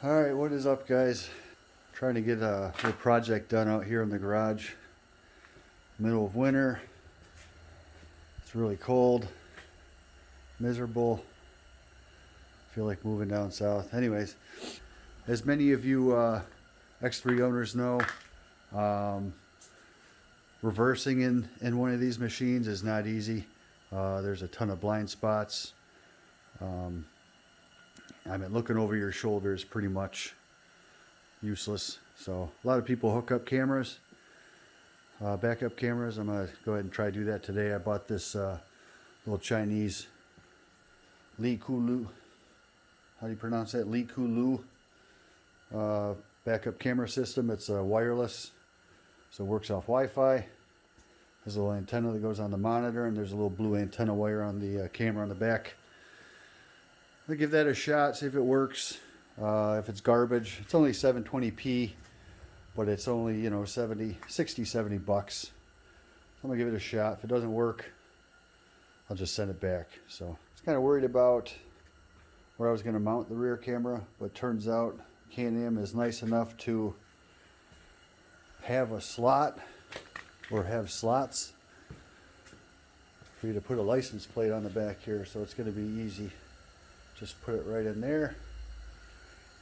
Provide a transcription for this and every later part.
Alright, what is up, guys? Trying to get a little project done out here in the garage. Middle of winter. It's really cold. Miserable. Feel like moving down south. Anyways, as many of you X3 owners know, reversing in one of these machines is not easy. There's a ton of blind spots. I mean, looking over your shoulder is pretty much useless. So a lot of people hook up cameras, backup cameras. I'm going to go ahead and try to do that today. I bought this little Chinese Li Kulu. How do you pronounce that? Li Kulu backup camera system. It's wireless, so it works off Wi-Fi. There's a little antenna that goes on the monitor, and there's a little blue antenna wire on the camera on the back. I'll give that a shot, see if it works. If it's garbage, it's only 720p, but it's only, you know, 60, 70 bucks. I'm gonna give it a shot. If it doesn't work, I'll just send it back. So I was kind of worried about where I was gonna mount the rear camera, but turns out Can Am is nice enough to have a slot, or have slots, for you to put a license plate on the back here. So it's gonna be easy. Just put it right in there,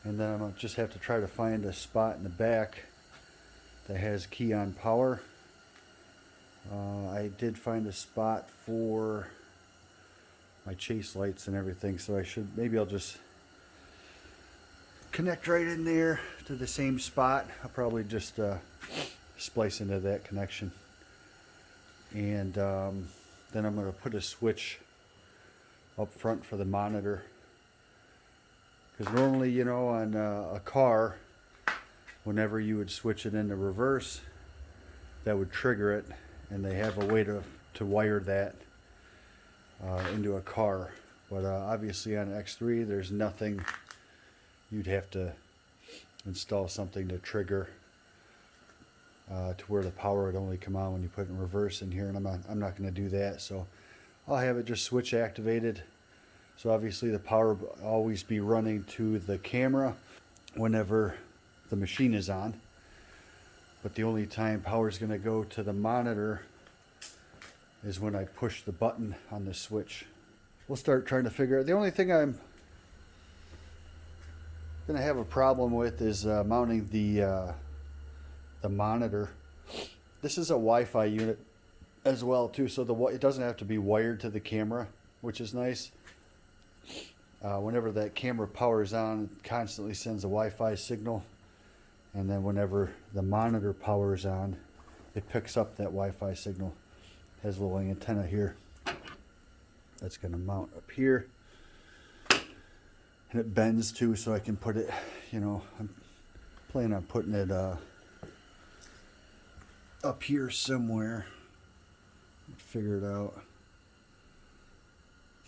and then I'm going to just have to try to find a spot in the back that has key on power. I did find a spot for my chase lights and everything, so maybe I'll just connect right in there to the same spot. I'll probably just splice into that connection, and then I'm going to put a switch up front for the monitor. Because normally, you know, on a car, whenever you would switch it into reverse, that would trigger it, and they have a way to wire that into a car. But obviously on an X3, there's nothing. You'd have to install something to trigger to where the power would only come on when you put it in reverse in here, and I'm not going to do that. So I'll have it just switch activated. So obviously the power will always be running to the camera whenever the machine is on. But the only time power is going to go to the monitor is when I push the button on the switch. We'll start trying to figure out. The only thing I'm going to have a problem with is mounting the monitor. This is a Wi-Fi unit as well too, so it doesn't have to be wired to the camera, which is nice. Whenever that camera powers on, it constantly sends a Wi-Fi signal, and then whenever the monitor powers on, it picks up that Wi-Fi signal. It has a little antenna here that's going to mount up here, and it bends too, so I can put it, you know, I'm planning on putting it up here somewhere. Figure it out.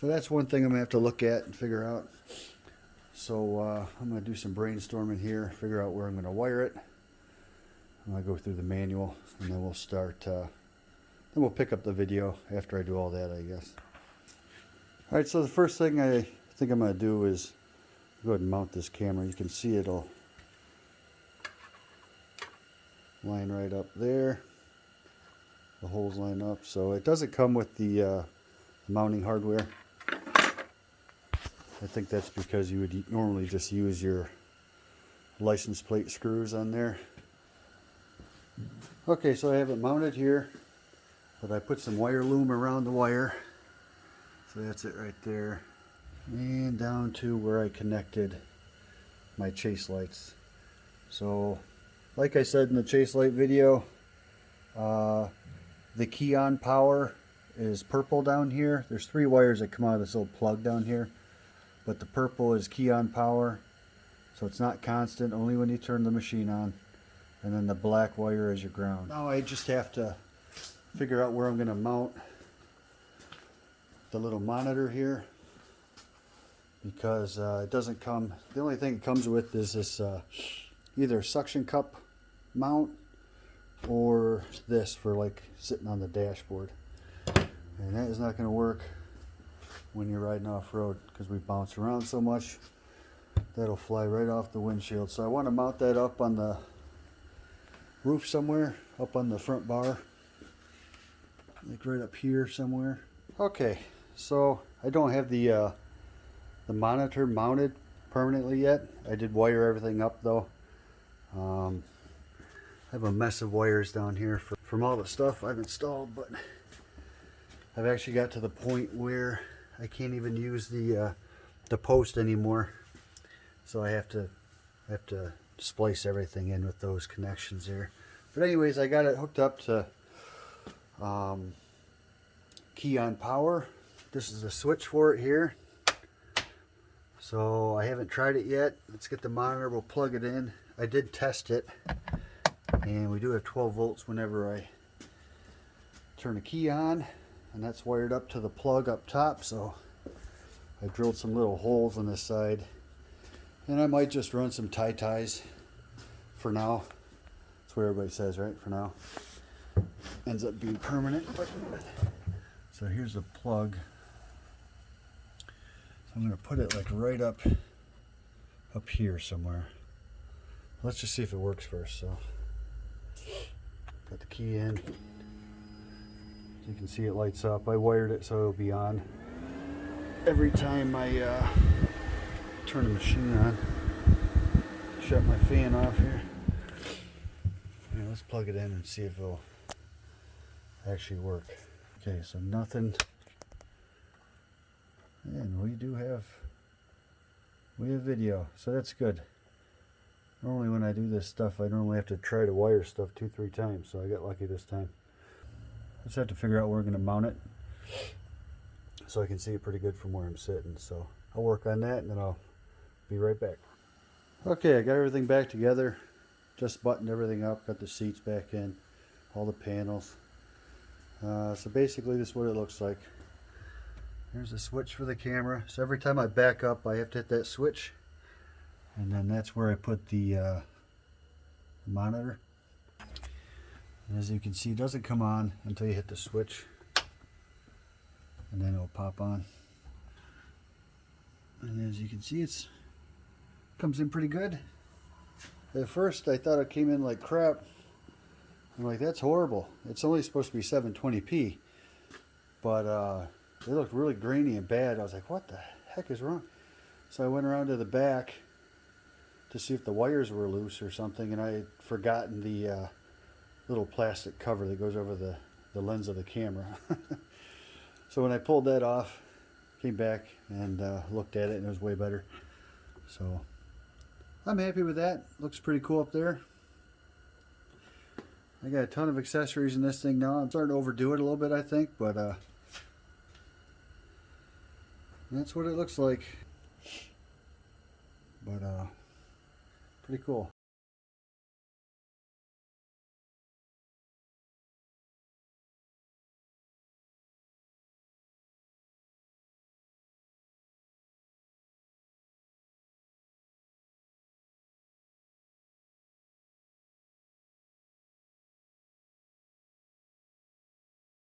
So that's one thing I'm going to have to look at and figure out. So I'm going to do some brainstorming here, figure out where I'm going to wire it. I'm going to go through the manual, and then we'll start, then we'll pick up the video after I do all that, I guess. Alright, so the first thing I think I'm going to do is go ahead and mount this camera. You can see it'll line right up there. The holes line up. So it doesn't come with the mounting hardware. I think that's because you would normally just use your license plate screws on there. Okay, so I have it mounted here, but I put some wire loom around the wire. So that's it right there. And down to where I connected my chase lights. So, like I said in the chase light video, the key on power is purple down here. There's 3 wires that come out of this little plug down here, but the purple is key on power, so it's not constant, only when you turn the machine on. And then the black wire is your ground. Now I just have to figure out where I'm going to mount the little monitor here, because it doesn't come, the only thing it comes with is this either suction cup mount or this for like sitting on the dashboard. And that is not going to work when you're riding off-road, because we bounce around so much. that'll fly right off the windshield. So I want to mount that up on the roof somewhere, up on the front bar, like right up here somewhere. Okay, so I don't have the monitor mounted permanently yet. I did wire everything up though. I have a mess of wires down here from all the stuff I've installed, but I've actually got to the point where I can't even use the post anymore. So I have to splice everything in with those connections there. But anyways, I got it hooked up to Can Am Power. This is the switch for it here. So I haven't tried it yet. Let's get the monitor, we'll plug it in. I did test it, and we do have 12 volts whenever I turn the key on, and that's wired up to the plug up top. So I drilled some little holes on this side, and I might just run some ties for now. That's what everybody says, right? For now. Ends up being permanent. So here's the plug. So I'm going to put it like right up here somewhere. Let's just see if it works first. So got the key in. As you can see, it lights up. I wired it so it'll be on every time I turn the machine on. Shut my fan off here. Yeah, let's plug it in and see if it'll actually work. Okay, so nothing. And we have video, so that's good. Normally when I do this stuff, I normally have to try to wire stuff 2-3 times, so I got lucky this time. Just have to figure out where we're going to mount it so I can see it pretty good from where I'm sitting. So I'll work on that and then I'll be right back. Okay, I got everything back together. Just buttoned everything up, got the seats back in, all the panels. So basically this is what it looks like. Here's a switch for the camera. So every time I back up, I have to hit that switch. And then that's where I put the monitor. And as you can see, it doesn't come on until you hit the switch. And then it'll pop on. And as you can see, it comes in pretty good. At first, I thought it came in like crap. I'm like, that's horrible. It's only supposed to be 720p. But it looked really grainy and bad. I was like, what the heck is wrong? So I went around to the back to see if the wires were loose or something, and I had forgotten the little plastic cover that goes over the lens of the camera. So when I pulled that off, came back and looked at it, and it was way better. So I'm happy with that. Looks pretty cool up there. I got a ton of accessories in this thing now. I'm starting to overdo it a little bit, I think, but that's what it looks like. But pretty cool.